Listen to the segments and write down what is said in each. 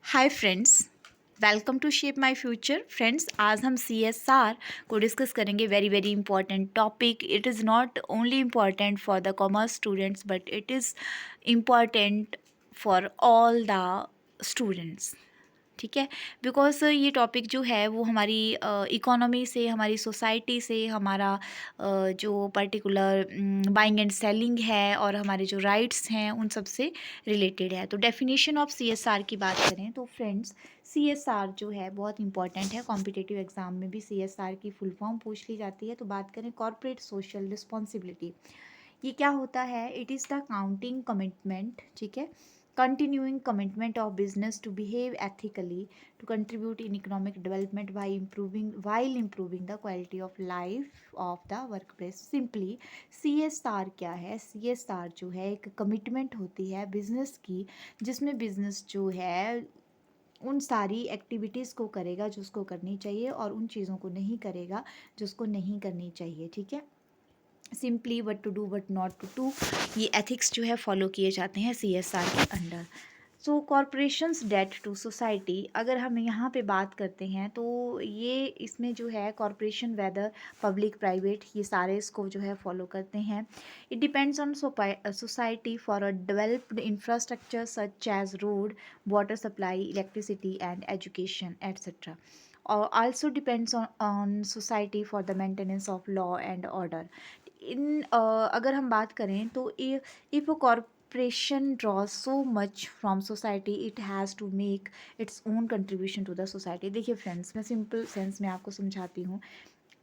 Hi friends, welcome to shape my future. Friends, आज हम CSR को डिस्कस करेंगे। Very very important topic. It is not only important for the commerce students but it is important for all the students. ठीक है, because ये topic जो है वो हमारी इकोनॉमी से, हमारी सोसाइटी से, हमारा जो पर्टिकुलर बाइंग एंड सेलिंग है और हमारे जो राइट्स हैं उन सब से रिलेटेड है। तो डेफिनेशन ऑफ CSR की बात करें तो फ्रेंड्स, CSR जो है बहुत इंपॉर्टेंट है। कॉम्पिटिटिव एग्जाम में भी CSR की फुल फॉर्म पूछ ली जाती है। तो बात करें कॉर्पोरेट सोशल रिस्पॉन्सिबिलिटी, ये क्या होता है? It is the counting commitment, ठीक है, continuing commitment of business to behave ethically, to contribute in economic development by improving the quality of life of the workplace. Simply CSR क्या है? CSR जो है एक कमिटमेंट होती है बिजनेस की, जिसमें बिजनेस जो है उन सारी एक्टिविटीज़ को करेगा जो उसको करनी चाहिए और उन चीज़ों को नहीं करेगा जो उसको नहीं करनी चाहिए। ठीक है, simply what to do what not to do, ये एथिक्स जो है फॉलो किए जाते हैं CSR के under. So corporations debt to society, अगर हम यहाँ पे बात करते हैं तो ये इसमें जो है कॉरपोरेशन वेदर पब्लिक प्राइवेट ये सारे इसको जो है फॉलो करते हैं। It depends on society for a developed infrastructure such as road, water supply, electricity and education etcetera, और also depends on society for the maintenance of law and order. अगर हम बात करें तो if a corporation draws so much from society it has to make its own contribution to the society. देखिए friends, मैं simple sense में आपको समझाती हूँ।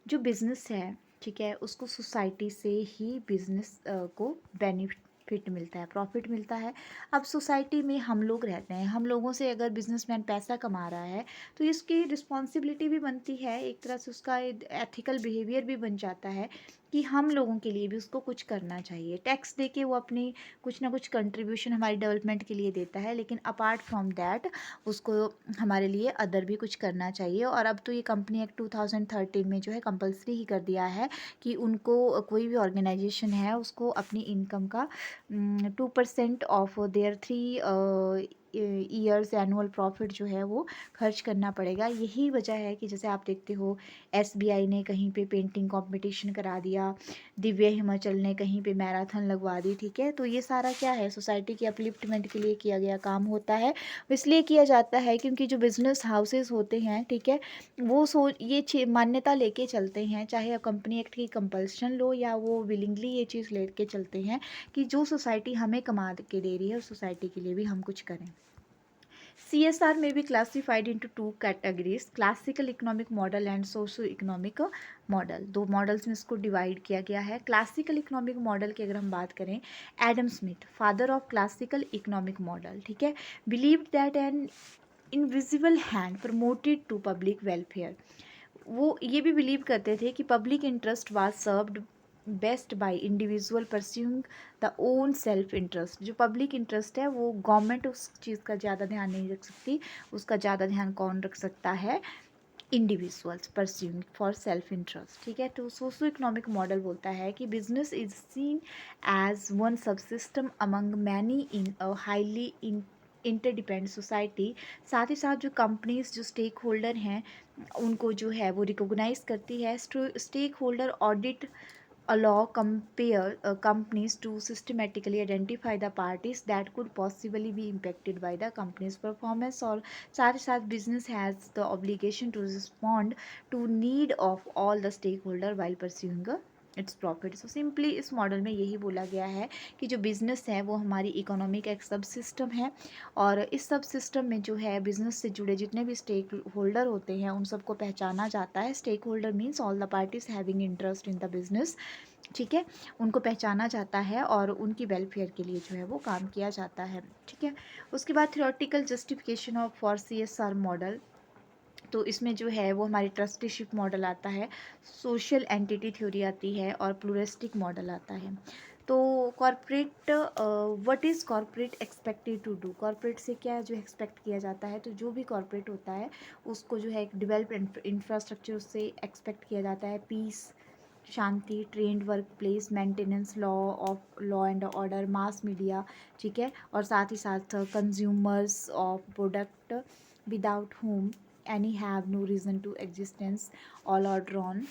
जो बिज़नेस है, ठीक है, उसको सोसाइटी से ही बिज़नेस को बेनिफिट मिलता है, प्रॉफिट मिलता है। अब सोसाइटी में हम लोग रहते हैं, हम लोगों से अगर बिजनेसमैन पैसा कमा रहा है तो इसकी रिस्पॉन्सिबिलिटी भी बनती है, एक तरह से उसका एथिकल बिहेवियर भी बन जाता है कि हम लोगों के लिए भी उसको कुछ करना चाहिए। टैक्स दे के वो अपनी कुछ ना कुछ कंट्रीब्यूशन हमारी डेवलपमेंट के लिए देता है, लेकिन अपार्ट फ्रॉम दैट उसको हमारे लिए अदर भी कुछ करना चाहिए। और अब तो ये कंपनी एक्ट 2013 में जो है कंपलसरी ही कर दिया है कि उनको कोई भी ऑर्गेनाइजेशन है उसको अपनी इनकम का 2% of their 3 years annual profit जो है वो खर्च करना पड़ेगा। यही वजह है कि जैसे आप देखते हो SBI ने कहीं पे पेंटिंग कंपटीशन करा दिया, दिव्य हिमाचल ने कहीं पे मैराथन लगवा दी। ठीक है, तो ये सारा क्या है? सोसाइटी के अपलिफ्टमेंट के लिए किया गया काम होता है। इसलिए किया जाता है क्योंकि जो बिजनेस हाउसेस होते हैं, ठीक है, वो ये मान्यता लेके चलते हैं, चाहे कंपनी एक्ट की कंपल्शन लो या वो विलिंगली ये चीज़ लेके चलते हैं कि जो सोसाइटी हमें कमा के दे रही है उस सोसाइटी के लिए भी हम कुछ करें। CSR may be classified into two categories: classical economic model and socio economic model. दो मॉडल्स में इसको डिवाइड किया गया है। क्लासिकल इकोनॉमिक मॉडल की अगर हम बात करें, Adam Smith, father of classical economic model, ठीक है, believed that an invisible hand promoted to public welfare. वो ये भी बिलीव करते थे कि public interest was served best by individual pursuing the own self interest. जो पब्लिक इंटरेस्ट है वो गवर्नमेंट उस चीज़ का ज़्यादा ध्यान नहीं रख सकती, उसका ज़्यादा ध्यान कौन रख सकता है? Individuals pursuing for self interest. ठीक है, तो सोशो इकोनॉमिक मॉडल बोलता है कि business is seen as one subsystem among many in a highly interdependent society. साथ ही साथ जो कंपनीज, जो स्टेक होल्डर हैं, उनको जो है वो रिकॉग्नाइज करती है। Stakeholder audit allow companies to systematically identify the parties that could possibly be impacted by the company's performance, और साथ ही साथ business has the obligation to respond to need of all the stakeholder while pursuing its profit. So simply इस model में यही बोला गया है कि जो बिज़नेस है वो हमारी इकोनॉमी का एक सब सिस्टम है, और इस सब सिस्टम में जो है बिज़नेस से जुड़े जितने भी स्टेक होल्डर होते हैं उन सबको पहचाना जाता है। Stakeholder means all the parties having interest in the business, ठीक है, उनको पहचाना जाता है और उनकी वेलफेयर के लिए जो है वो काम किया जाता है। ठीक है, उसके बाद theoretical justification of for CSR model, तो इसमें जो है वो हमारी ट्रस्टीशिप मॉडल आता है, सोशल एंटिटी थ्योरी आती है और प्लूरिस्टिक मॉडल आता है। तो corporate, what is corporate expected to do? Corporate से क्या जो एक्सपेक्ट किया जाता है? तो जो भी कॉरपोरेट होता है उसको जो है एक डेवलप इंफ्रास्ट्रक्चर उससे एक्सपेक्ट किया जाता है, पीस, शांति, trained work place, maintenance, law and order, mass media, ठीक है, और साथ ही साथ consumers of product without whom any have no reason to existence, all are drawn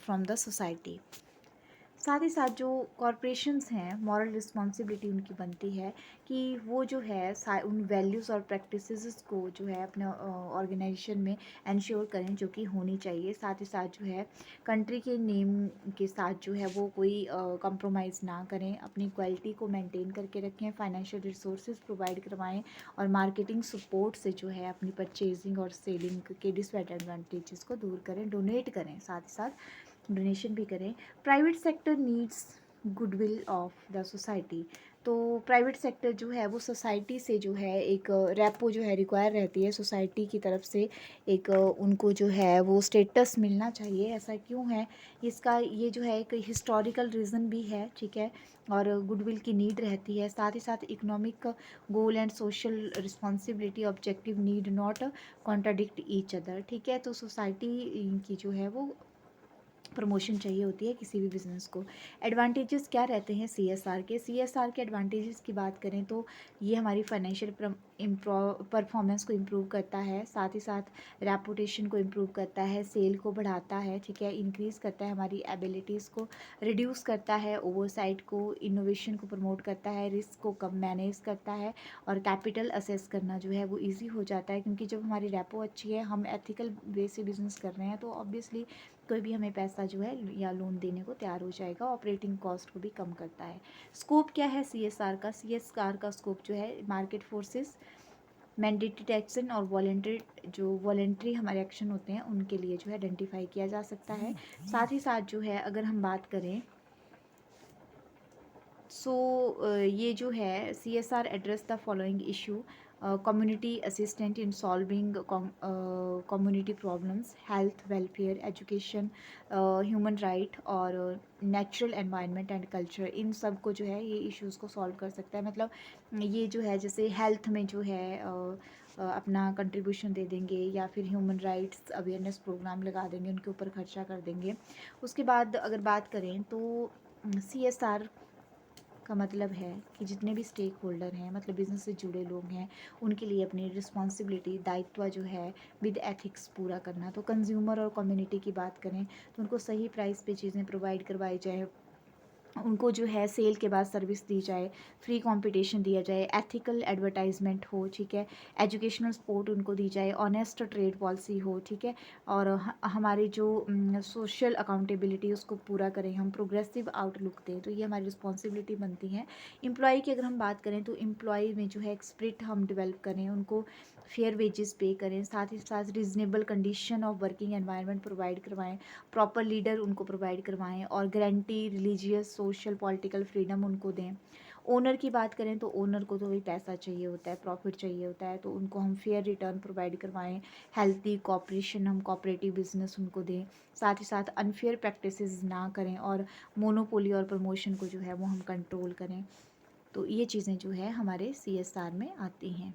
from the society। साथ ही साथ जो कॉरपोरेशंस हैं, मॉरल रिस्पॉन्सिबिलिटी उनकी बनती है कि वो जो है उन वैल्यूज़ और प्रैक्टिसेस को जो है अपने ऑर्गेनाइजेशन में इंश्योर करें, जो कि होनी चाहिए। साथ ही साथ जो है कंट्री के नेम के साथ जो है वो कोई कंप्रोमाइज़ ना करें, अपनी क्वालिटी को मेंटेन करके रखें, फाइनेंशियल रिसोर्सेज प्रोवाइड करवाएं और मार्केटिंग सपोर्ट से जो है अपनी परचेजिंग और सेलिंग के डिसएडवांटेजेस को दूर करें, डोनेट करें, साथ ही साथ डोनेशन भी करें। Private sector needs goodwill of the society. तो प्राइवेट सेक्टर जो है वो सोसाइटी से जो है एक रेपो जो है रिक्वायर रहती है सोसाइटी की तरफ से, एक उनको जो है वो स्टेटस मिलना चाहिए। ऐसा क्यों है, इसका ये जो है एक हिस्टोरिकल रीज़न भी है, ठीक है, और गुडविल की नीड रहती है। साथ ही साथ economic goal and social responsibility objective need not contradict each other, ठीक है। तो सोसाइटी की जो है वो प्रमोशन चाहिए होती है किसी भी बिज़नेस को। एडवांटेजेस क्या रहते हैं सीएसआर के? सीएसआर के एडवांटेजेस की बात करें तो ये हमारी फाइनेंशियल परफॉर्मेंस को इम्प्रूव करता है, साथ ही साथ रेपुटेशन को इम्प्रूव करता है, सेल को बढ़ाता है, ठीक है, इंक्रीज़ करता है हमारी एबिलिटीज़ को, रिड्यूस करता है ओवरसाइट को, इनोवेशन को प्रमोट करता है, रिस्क को कम मैनेज करता है और कैपिटल असेस करना जो है वो ईजी हो जाता है। क्योंकि जब हमारी रेपो अच्छी है, हम एथिकल वे से बिज़नेस कर रहे हैं, तो ऑब्वियसली कोई भी हमें पैसा जो है या लोन देने को तैयार हो जाएगा। ऑपरेटिंग कॉस्ट को भी कम करता है। स्कोप क्या है सीएसआर का? सीएसआर का स्कोप जो है मार्केट फोर्सेस, मैंडेटरी एक्शन और वॉलेंट्री हमारे एक्शन होते हैं उनके लिए जो है आइडेंटिफाई किया जा सकता है। साथ ही साथ जो है अगर हम बात करें ये जो है CSR address the following issue: community assistant in solving community problems, health, welfare, education, human right और नेचुरल एनवायरनमेंट एंड कल्चर। इन सब को जो है ये इश्यूज़ को सॉल्व कर सकता है। मतलब ये जो है जैसे हेल्थ में जो है अपना कंट्रीब्यूशन दे देंगे, या फिर ह्यूमन राइट्स अवेयरनेस प्रोग्राम लगा देंगे, उनके ऊपर खर्चा कर देंगे। उसके बाद अगर बात करें तो CSR का मतलब है कि जितने भी स्टेक होल्डर हैं, मतलब बिज़नेस से जुड़े लोग हैं, उनके लिए अपनी रिस्पॉन्सिबिलिटी, दायित्व जो है विद एथिक्स पूरा करना। तो कंज्यूमर और कम्युनिटी की बात करें तो उनको सही प्राइस पे चीज़ें प्रोवाइड करवाई जाए, उनको जो है सेल के बाद सर्विस दी जाए, फ्री कंपटीशन दिया जाए, एथिकल एडवर्टाइजमेंट हो, ठीक है, एजुकेशनल सपोर्ट उनको दी जाए, ऑनेस्ट ट्रेड पॉलिसी हो, ठीक है, और हमारी जो सोशल अकाउंटेबिलिटी उसको पूरा करें, हम प्रोग्रेसिव आउटलुक दें। तो ये हमारी रिस्पॉन्सिबिलिटी बनती है। एम्प्लॉय की अगर हम बात करें तो एम्प्लॉय में जो है एक स्पिरिट हम डेवलप करें, उनको फेयर वेजेस पे करें, साथ ही साथ reasonable condition of working environment provide करवाएं, प्रॉपर लीडर उनको प्रोवाइड करवाएं और guarantee religious social political freedom उनको दें। ओनर की बात करें तो ओनर को तो वही पैसा चाहिए होता है, प्रॉफिट चाहिए होता है, तो उनको हम फेयर रिटर्न प्रोवाइड करवाएं, हेल्थी कॉपरेशन, हम कॉपरेटिव बिजनेस उनको दें, साथ ही साथ अनफेयर प्रैक्टिसेस ना करें और मोनोपोली और प्रमोशन को जो है वो हम कंट्रोल करें। तो ये चीज़ें जो है हमारे CSR में आती हैं।